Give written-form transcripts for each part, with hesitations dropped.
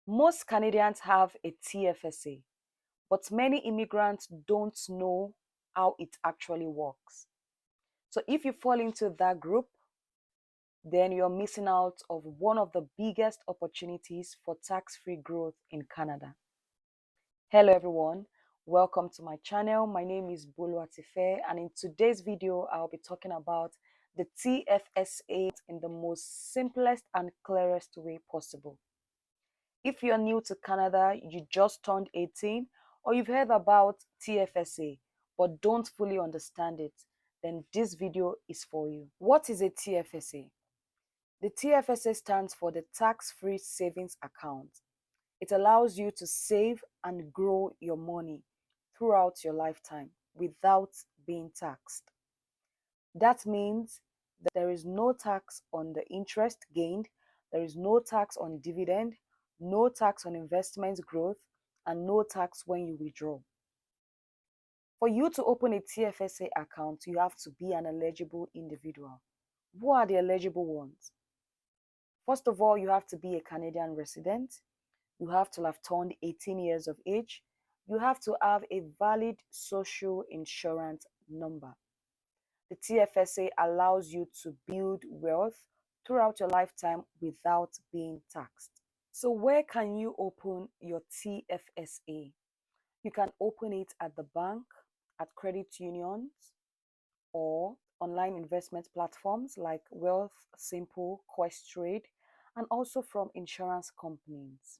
Most Canadians have a TFSA, but many immigrants don't know how it actually works. So if you fall into that group, then you're missing out of one of the biggest opportunities for tax-free growth in Canada. Hello everyone, welcome to my channel. My name is Bolu Atife, and in today's video I'll be talking about the TFSA in the most simplest and clearest way possible. If you're new to Canada, you just turned 18, or you've heard about TFSA but don't fully understand it, then this video is for you. What is a TFSA? The TFSA stands for the Tax-Free Savings Account. It allows you to save and grow your money throughout your lifetime without being taxed. That means that there is no tax on the interest gained, there is no tax on dividend, no tax on investment growth, and no tax when you withdraw. For you to open a TFSA account, you have to be an eligible individual. Who are the eligible ones? First of all, you have to be a Canadian resident. You have to have turned 18 years of age. You have to have a valid social insurance number. The TFSA allows you to build wealth throughout your lifetime without being taxed. So where can you open your TFSA? You can open it at the bank, at credit unions, or online investment platforms like Wealth Simple, Questrade, and also from insurance companies.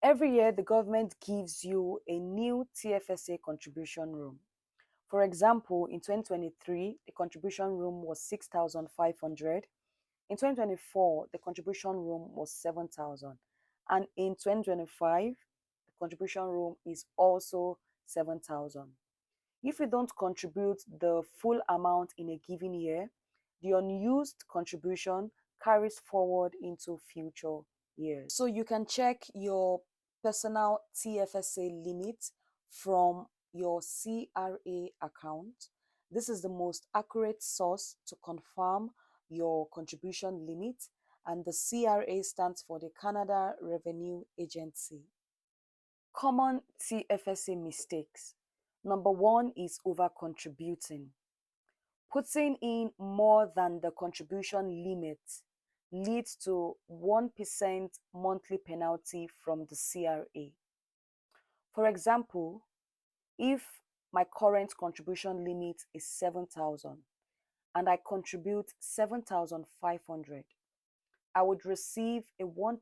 Every year, the government gives you a new TFSA contribution room. For example, in 2023, the contribution room was 6,500. In 2024, the contribution room was 7,000. And in 2025, the contribution room is also 7,000. If you don't contribute the full amount in a given year, the unused contribution carries forward into future years. So you can check your personal TFSA limit from your CRA account. This is the most accurate source to confirm your contribution limit, and the CRA stands for the Canada Revenue Agency. Common TFSA mistakes. Number one is over-contributing. Putting in more than the contribution limit leads to 1% monthly penalty from the CRA. For example, if my current contribution limit is 7,000 and I contribute 7,500, I would receive a 1%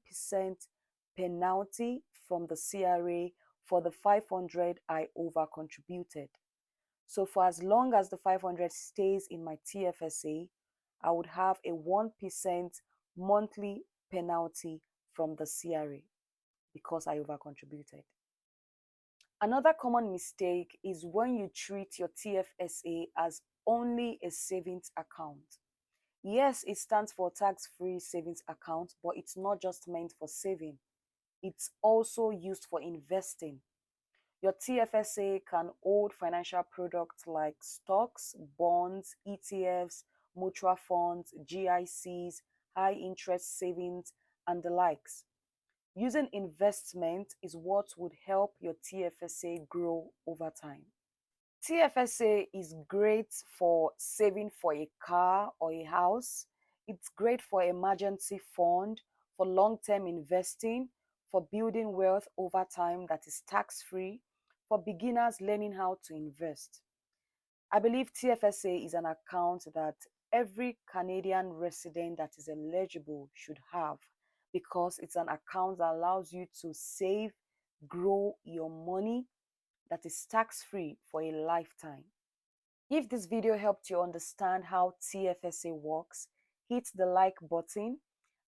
penalty from the CRA for the 500 I over contributed. So for as long as the 500 stays in my TFSA, I would have a 1% monthly penalty from the CRA because I over contributed. Another common mistake is when you treat your TFSA as only a savings account. Yes, it stands for tax-free savings account, but it's not just meant for saving. It's also used for investing. Your TFSA can hold financial products like stocks, bonds, ETFs, mutual funds, GICs, high interest savings, and the likes. Using investment is what would help your TFSA grow over time. TFSA is great for saving for a car or a house. It's great for emergency fund, for long-term investing, for building wealth over time that is tax-free, for beginners learning how to invest. I believe TFSA is an account that every Canadian resident that is eligible should have, because it's an account that allows you to save, grow your money, that is tax-free for a lifetime. If this video helped you understand how TFSA works, hit the like button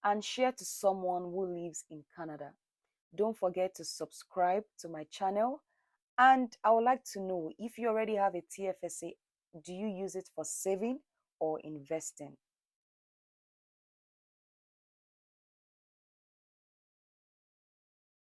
and share to someone who lives in Canada. Don't forget to subscribe to my channel, and I would like to know, if you already have a TFSA, do you use it for saving or investing?